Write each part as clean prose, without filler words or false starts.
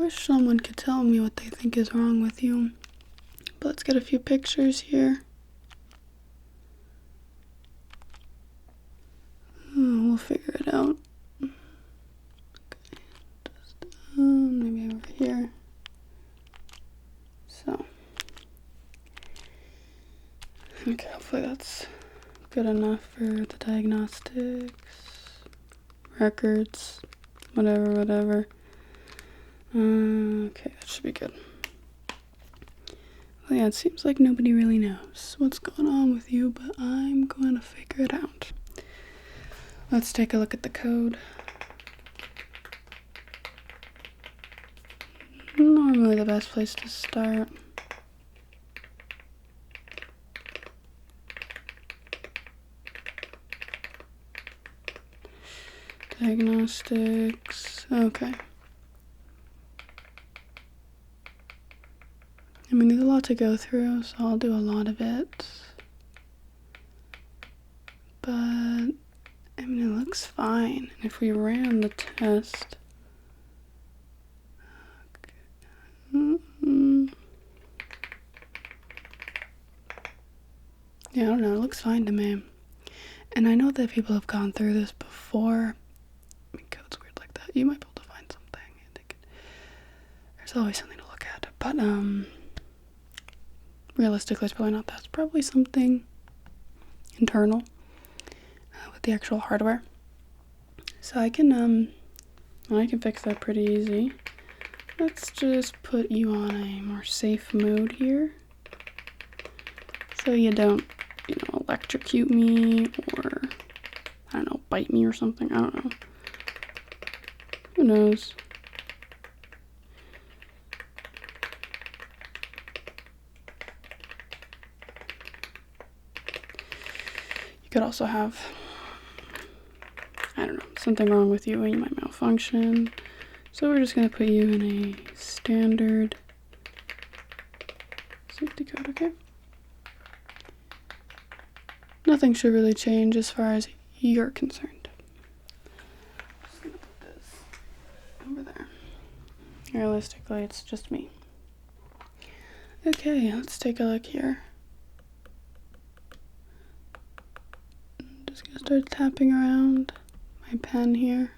wish someone could tell me what they think is wrong with you. But let's get a few pictures here. We'll figure it out. Okay, just, maybe over here. So. Okay, hopefully that's good enough for the diagnostics, records, whatever. Okay, that should be good. Well, yeah, it seems like nobody really knows what's going on with you, but I'm going to figure it out. Let's take a look at the code. Normally the best place to start. Diagnostics, okay. I mean, there's a lot to go through, so I'll do a lot of it. But, I mean, it looks fine. And if we ran the test... Okay. Yeah, I don't know, it looks fine to me. And I know that people have gone through this before. I mean, code's weird like that. You might be able to find something. There's always something to look at. But, realistically, it's probably not that. It's probably something internal with the actual hardware. So I can fix that pretty easy. Let's just put you on a more safe mode here. So you don't, electrocute me or, I don't know, bite me or something. I don't know. Who knows? You could also have, I don't know, something wrong with you and you might malfunction. So we're just going to put you in a standard safety code, okay? Nothing should really change as far as you're concerned. I'm just going to put this over there. Realistically, it's just me. Okay, let's take a look here. I'm just going to start tapping around my pen here,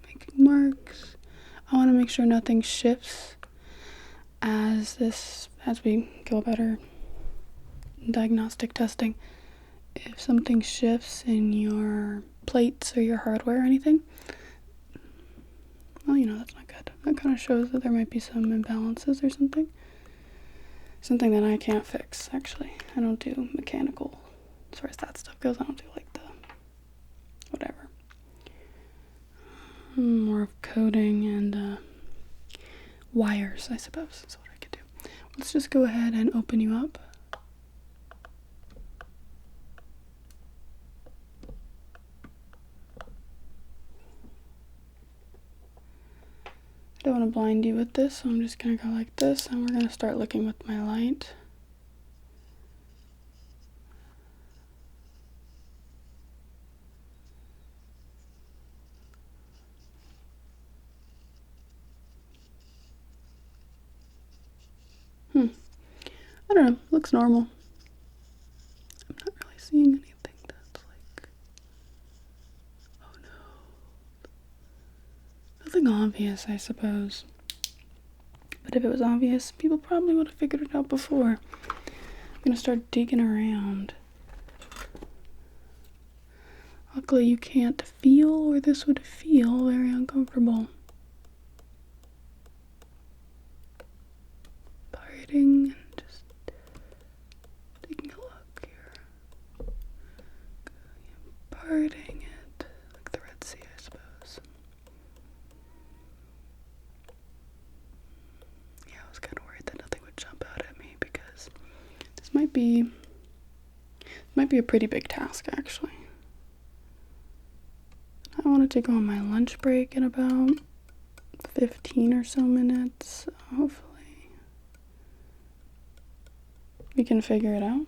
making marks. I want to make sure nothing shifts as we go about our diagnostic testing. If something shifts in your plates or your hardware or anything, well, that's not good. That kind of shows that there might be some imbalances or something. Something that I can't fix, actually. I don't do mechanical, as far as that stuff goes. I don't do like the whatever. More of coding and wires, I suppose, is what I could do. Let's just go ahead and open you up. I don't want to blind you with this, so I'm just going to go like this, and we're going to start looking with my light. I don't know, looks normal. I'm not really seeing anything that's like, oh no. Nothing obvious, I suppose. But if it was obvious, people probably would have figured it out before. I'm gonna start digging around. Luckily you can't feel, or this would feel very uncomfortable. Biting and just taking a look here. Parting it, like the Red Sea, I suppose. Yeah, I was kind of worried that nothing would jump out at me because this might be a pretty big task, actually. I wanted to go on my lunch break in about 15 or so minutes, so hopefully we can figure it out.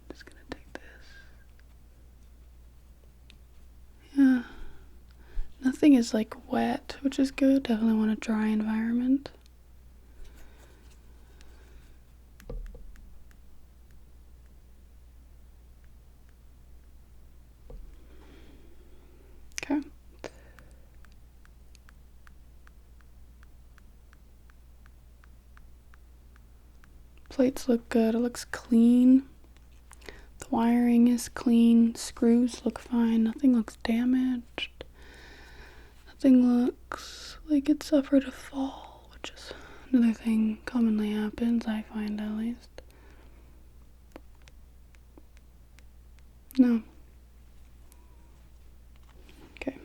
Just gonna take this. Nothing is like wet, which is good. Definitely want a dry environment. Okay. Plates look good. It looks clean. The wiring is clean. Screws look fine. Nothing looks damaged. Nothing looks like it suffered a fall, which is another thing commonly happens, I find at least. No. Okay.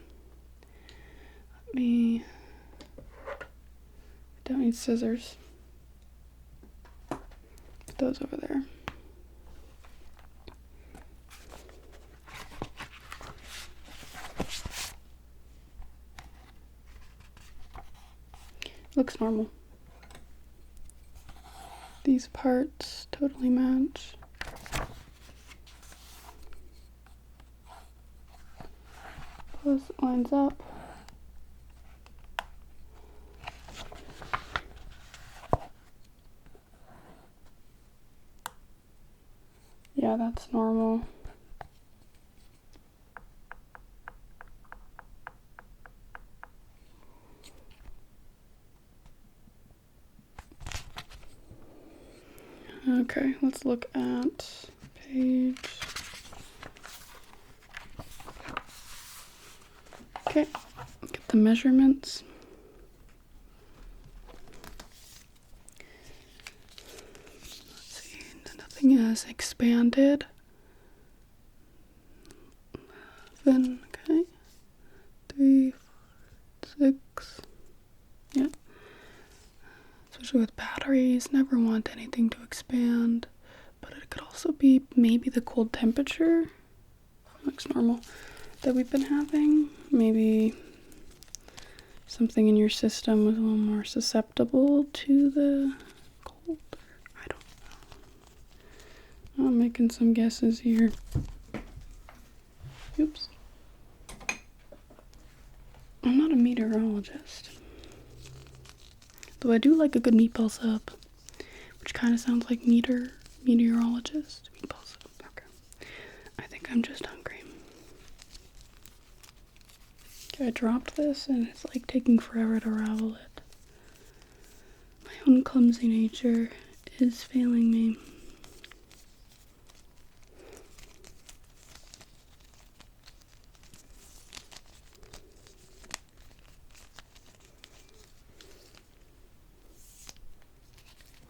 I don't need scissors. Put those over there. Looks normal. These parts totally match. Plus it lines up. Yeah, that's normal. Okay, let's look at page. Okay, get the measurements. Let's see, nothing is expanded. 11, okay. 3, 4, 6. Yeah. Especially with batteries, never want anything to expand. But it could also be maybe the cold temperature. Looks normal. That we've been having. Maybe something in your system was a little more susceptible to the cold. I don't know. I'm making some guesses here. Oops. I'm not a meteorologist. Though I do like a good meatball sub, which kind of sounds like meteorologist. Meatball sub. Okay. I think I'm just hungry. Okay, I dropped this and it's like taking forever to ravel it. My own clumsy nature is failing me.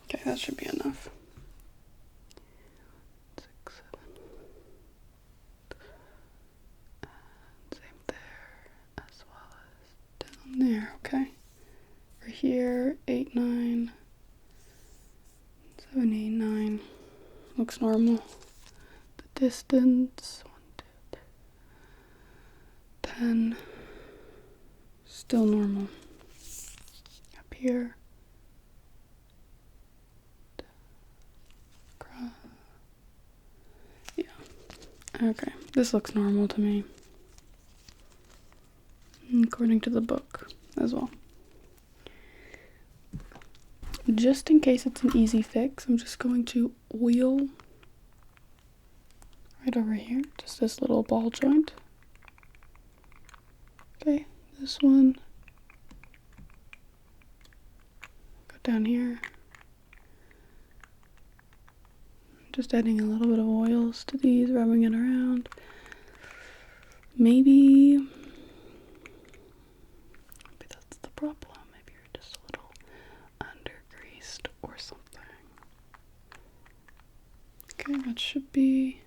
Okay, that should be enough. 6, 7. And same there, as well as down there, okay? For here, 8, 9, 7, 8, 9. Looks normal. The distance, 1, 2, 10. Still normal. Up here. Yeah. Okay, this looks normal to me. According to the book as well. Just in case it's an easy fix, I'm just going to oil right over here, just this little ball joint. Okay, this one. Go down here. Just adding a little bit of oils to these, rubbing it around. Maybe that's the problem. Maybe you're just a little under-greased or something. Okay, that should be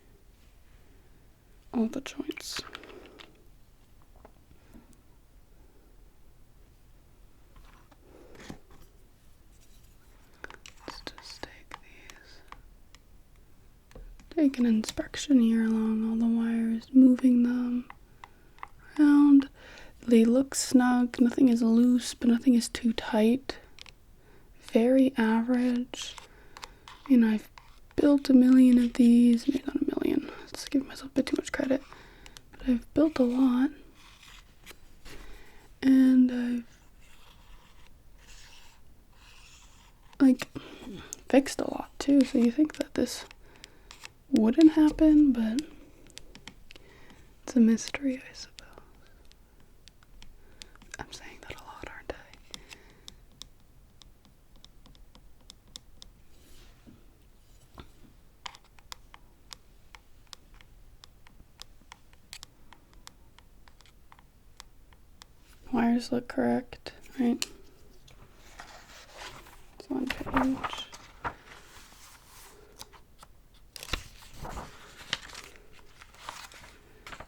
all the joints. Let's just take an inspection here along all the wires, moving them around. They look snug, nothing is loose, but nothing is too tight. Very average. And I've built a million of these, maybe not a million, let's give myself a bit too much credit, but I've built a lot. And I've like fixed a lot too, so you think that this wouldn't happen, but it's a mystery, I suppose. I'm saying that a lot, aren't I? Wires look correct, right? It's one page.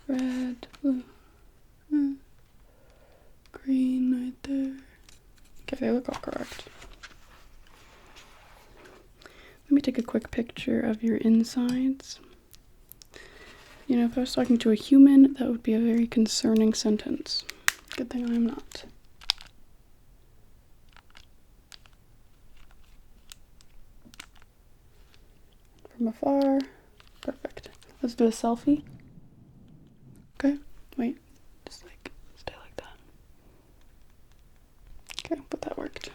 Red, blue, green right there. Okay, they look all correct. Let me take a quick picture of your insides. You know, if I was talking to a human, that would be a very concerning sentence. Good thing I'm not. From afar. Perfect. Let's do a selfie. Okay, wait. Just like, stay like that. Okay, but that worked.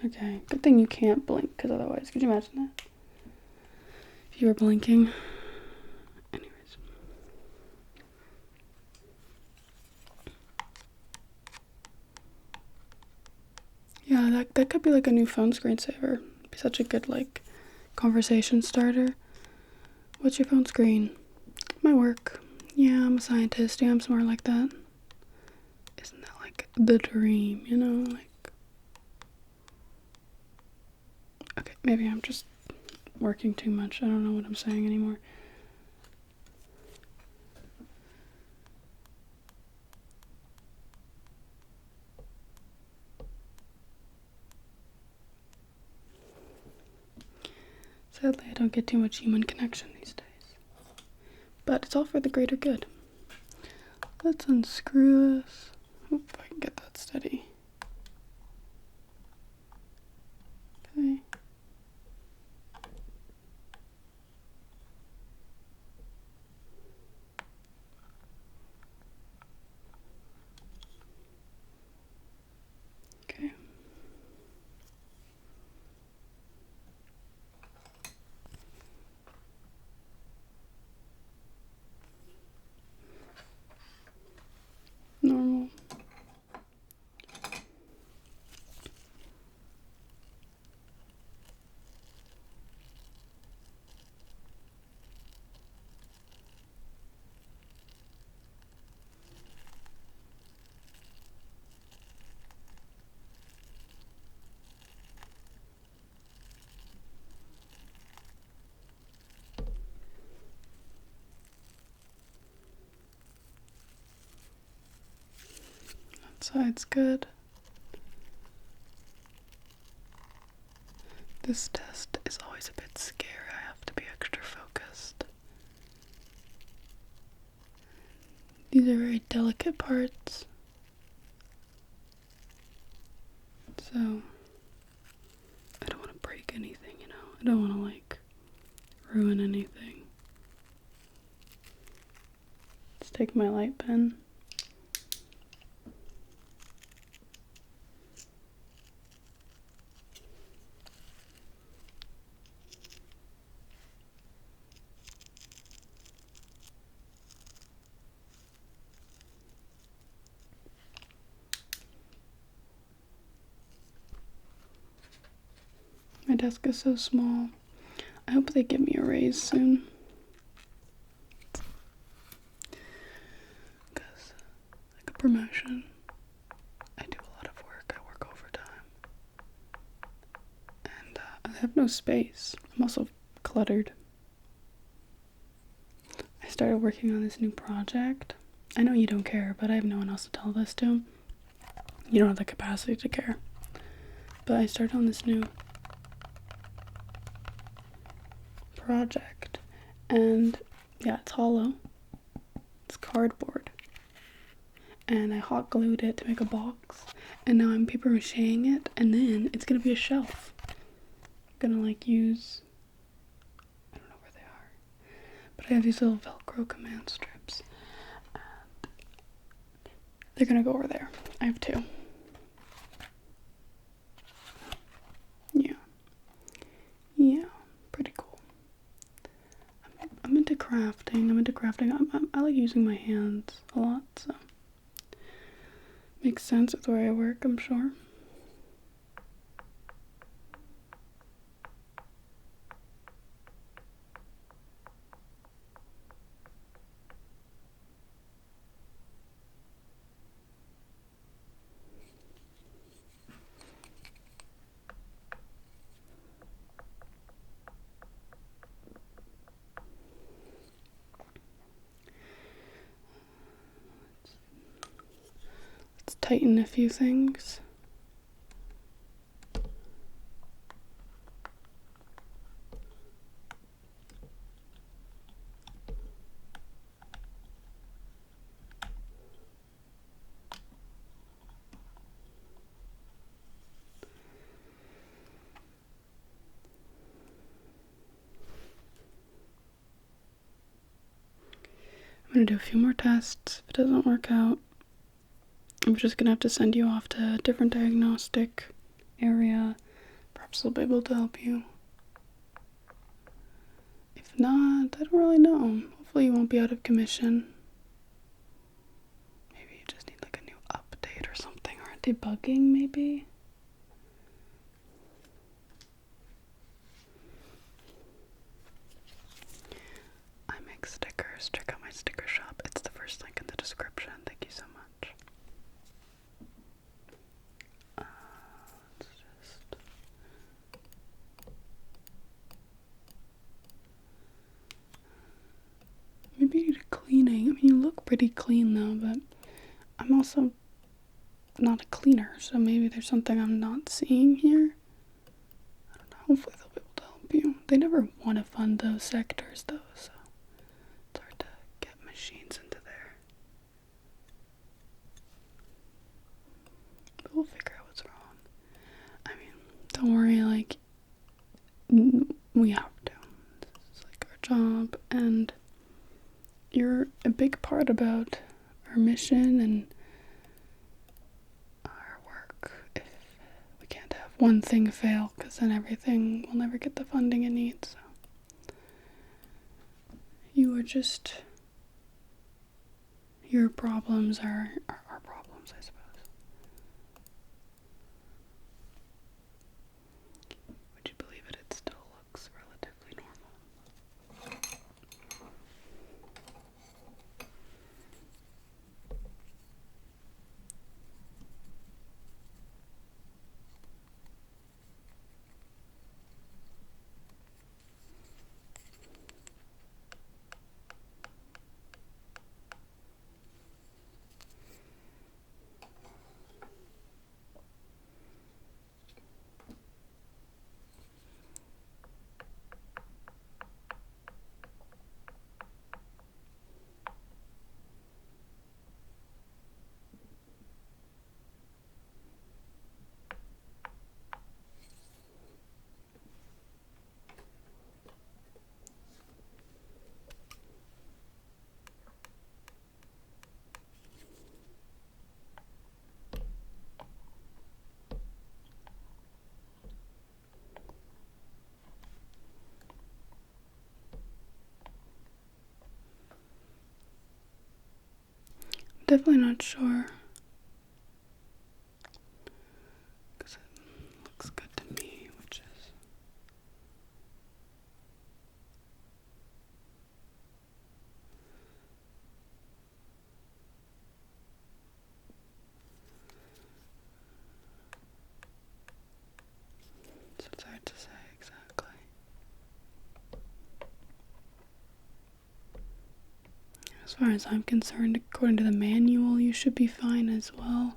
Okay, good thing you can't blink, because otherwise, could you imagine that? If you were blinking. Anyways. Yeah, that could be like a new phone screensaver. It'd be such a good, like, conversation starter. What's your phone screen? My work. Yeah, I'm a scientist. Yeah, I'm smart like that. Isn't that like the dream, you know? Like, okay, maybe I'm just working too much. I don't know what I'm saying anymore. Sadly, I don't get too much human connection these days. But it's all for the greater good. Let's unscrew this. Hope I can get that steady. Okay. Okay. Normal. That side's good. This test is always a bit scary. I have to be extra focused. These are very delicate parts. So, I don't want to break anything, you know? I don't want to, like, ruin anything. Let's take my light pen. My desk is so small. I hope they give me a raise soon. Because, like a promotion, I do a lot of work. I work overtime. And I have no space. I'm also cluttered. I started working on this new project. I know you don't care, but I have no one else to tell this to. You don't have the capacity to care. But I started on this new project, and yeah, it's hollow. It's cardboard, and I hot glued it to make a box, and now I'm paper macheing it, and then it's gonna be a shelf. I'm gonna like use, I don't know where they are, but I have these little Velcro command strips, and they're gonna go over there. I have 2. Yeah, pretty cool. I'm into crafting. I like using my hands a lot, so makes sense with where I work, I'm sure. Let's tighten a few things. I'm gonna do a few more tests. If it doesn't work out, I'm just gonna have to send you off to a different diagnostic area. Perhaps they'll be able to help you. If not, I don't really know. Hopefully you won't be out of commission. Maybe you just need like a new update or something, or debugging maybe? I make stickers. Check out my sticker shop. It's the first link in the description. Thank you so much. Let's just... Maybe you need a cleaning. I mean, you look pretty clean though, but I'm also not a cleaner, so maybe there's something I'm not seeing here. I don't know. Hopefully they'll be able to help you. They never want to fund those sectors though, so it's hard to get machines into there. But we'll figure out what's wrong. I mean, don't worry, like, we have to. This is like our job, and you're a big part about our mission and our work. If we can't have one thing fail, because then everything will never get the funding it needs. So you are just, your problems are our problems, I suppose. Would you believe it? It still looks relatively normal. Definitely not sure, because it looks good to me, which is so it's hard to say exactly. As far as I'm concerned, according to the manual, you should be fine as well.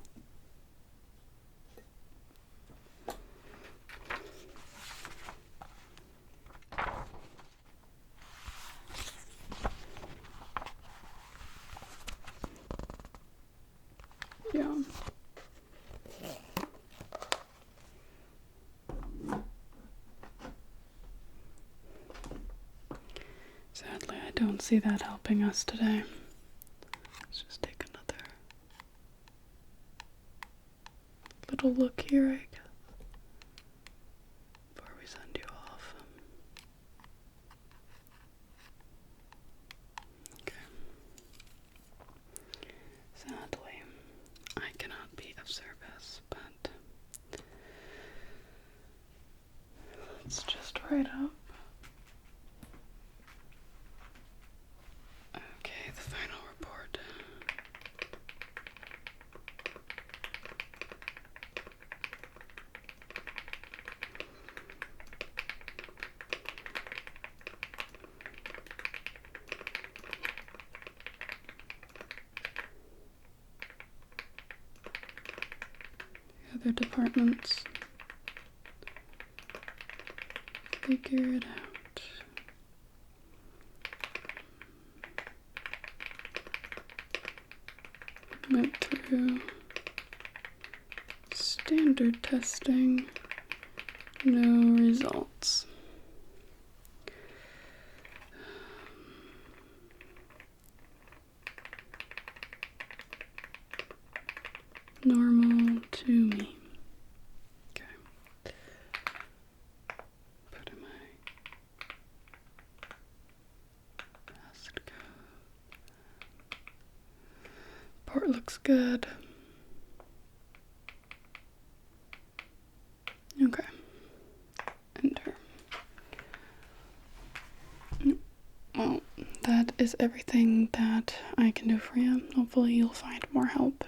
Yeah. Sadly, I don't see that helping us today. Let's just take another look here, I guess, before we send you off. Okay. Sadly, I cannot be of service, but let's just write up. Okay, the final report. Other departments figure it out. Went through standard testing, no results. Normal to me. Okay. Put in my passcode. Port looks good. Okay. Enter. Well, that is everything that I can do for you. Hopefully you'll find more help